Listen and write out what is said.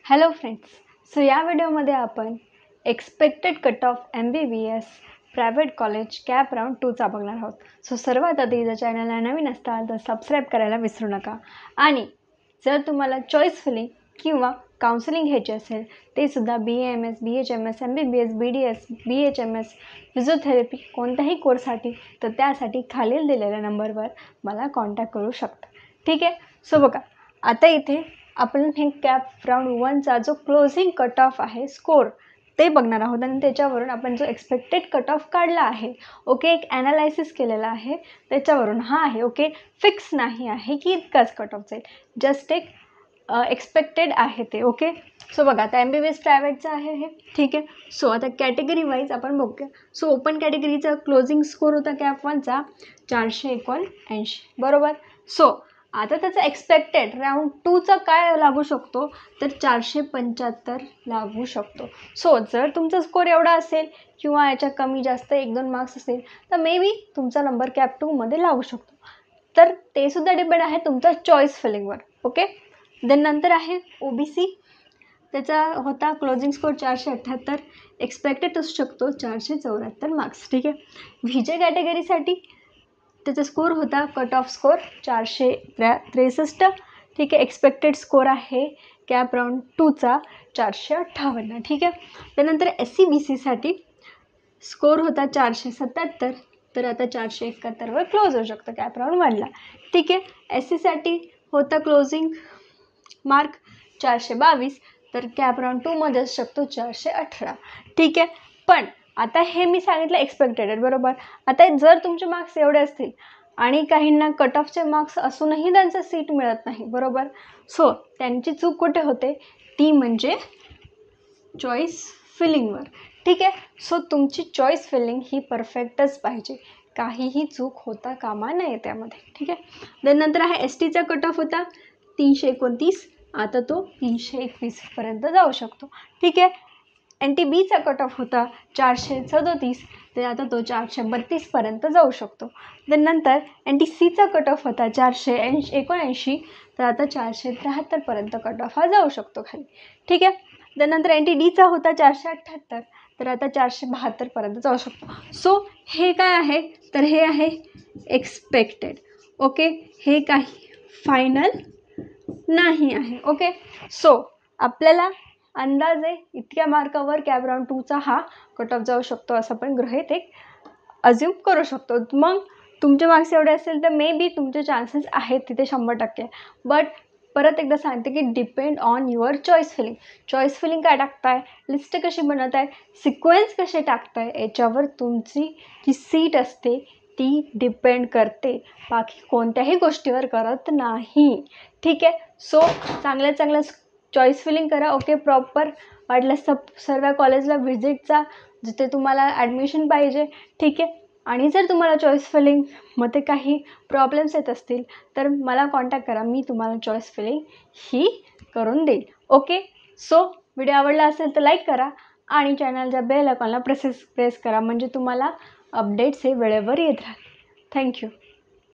Hello friends, so या व्हिडिओमध्ये आपण expected cut off MBBS private college CAP round 2चा बघणार आहोत. सो सर्वात आधी जर चॅनलला नवीन असाल तर सबस्क्राईब करायला विसरू नका. आणि जर तुम्हाला चॉईस फिलिंग किंवा काउन्सिलिंग घ्यायची असेल ते सुद्धा BAMS, BHMS, MBBS, BDS, BHMS, physiotherapy कोणत्याही कोर्ससाठी तर त्यासाठी खालील दिलेल्या नंबरवर मला कॉन्टॅक्ट करू शकता. ठीक आहे. सो बघा, आता इथे आपण हे कॅप राऊंड 1चा जो क्लोजिंग कट ऑफ आहे स्कोर ते बघणार आहोत आणि त्याच्यावरून आपण जो एक्सपेक्टेड कट ऑफ काढला आहे, ओके, एक ॲनालायसिस केलेला आहे त्याच्यावरून हा आहे, ओके, फिक्स नाही आहे की इतकाच कट ऑफ जाईल, जस्ट एक एक्सपेक्टेड आहे ते. ओके. सो बघा, आता MBBS प्रायव्हेटचं आहे हे, ठीक आहे. सो आता कॅटेगरी वाईज आपण बघूया. सो ओपन कॅटेगरीचा क्लोजिंग स्कोर होता कॅप 1चा 479, बरोबर. सो आता त्याचा एक्सपेक्टेड राऊंड 2चा काय लागू शकतो तर 475 लागू शकतो. सो जर तुमचा स्कोर एवढा असेल किंवा याच्या कमी जास्त 1-2 मार्क्स असेल तर मे बी तुमचा नंबर कॅप 2मध्ये लागू शकतो. तर ते सुद्धा डिपेंड आहे तुमचा चॉईस फिलिंगवर. ओके. देन नंतर आहे OBC, त्याचा होता क्लोजिंग स्कोर 478, एक्सपेक्टेड असू शकतो 474 मार्क्स. ठीक आहे. VJ कॅटेगरीसाठी त्याचा स्कोर होता कट ऑफ स्कोर 463. ठीक आहे. एक्सपेक्टेड स्कोर आहे कॅप राऊंड 2चा 458. ठीक आहे. त्यानंतर SC-BCसाठी स्कोर होता 477, तर आता 471वर क्लोज होऊ शकतं कॅप राऊंड 1ला. ठीक आहे. SC होता क्लोजिंग मार्क 422, तर कॅप राऊंड 2मध्ये असू शकतो 418. ठीक आहे. पण आता हे मी सांगितलं एक्सपेक्टेड आहे, बरोबर. आता जर तुमचे मार्क्स एवढे असतील आणि काहींना कट ऑफचे मार्क्स असूनही त्यांचं सीट मिळत नाही, बरोबर. सो त्यांची चूक कुठे होते ती म्हणजे चॉईस फिलिंगवर. ठीक आहे. सो तुमची चॉईस फिलिंग ही परफेक्टच पाहिजे, काहीही चूक होता कामा नये त्यामध्ये. ठीक आहे. देन नंतर आहे STचा कट ऑफ होता 329, आता तो 321पर्यंत जाऊ शकतो. ठीक आहे. NTBचा कट ऑफ होता 437, तर आता तो 432पर्यंत जाऊ शकतो. देन नंतर NTCचा कट ऑफ होता 479, तर आता 473पर्यंत कट ऑफ हा जाऊ शकतो खाली. ठीक आहे. देन नंतर NTDचा होता 478, तर आता 472पर्यंत जाऊ शकतो. सो हे काय आहे तर हे आहे एक्सपेक्टेड. ओके. हे काही फायनल नाही आहे. ओके. सो आपल्याला अंदाजे इतक्या मार्कावर कॅप राऊंड 2चा हा कट ऑफ जाऊ शकतो असं आपण गृहीत एक अज्युम करू शकतो. मग तुमचे मार्क्स एवढे असेल तर मे बी तुमचे चान्सेस आहेत तिथे 100%. बट परत एकदा सांगते की depend on your choice filling. Choice filling काय टाकताय, लिस्ट कशी बनवत आहे, सिक्वेन्स कसे टाकताय, याच्यावर तुमची जी सीट असते ती डिपेंड करते, बाकी कोणत्याही गोष्टीवर करत नाही. ठीक आहे. सो चांगल्या चॉईस फिलिंग करा. ओके. प्रॉपर वाटलं सर्व कॉलेजला व्हिजिटचा जिथे तुम्हाला ॲडमिशन पाहिजे. ठीक आहे. आणि जर तुम्हाला चॉईस फिलिंगमध्ये काही प्रॉब्लेम्स येत असतील तर मला कॉन्टॅक्ट करा, मी तुम्हाला चॉईस फिलिंग ही करून देईल. ओके. सो व्हिडिओ आवडला असेल तर लाईक करा आणि चॅनलच्या बेल आयकॉनला प्रेस करा, म्हणजे तुम्हाला अपडेट्स हे वेळेवर येत राहतील. थँक्यू.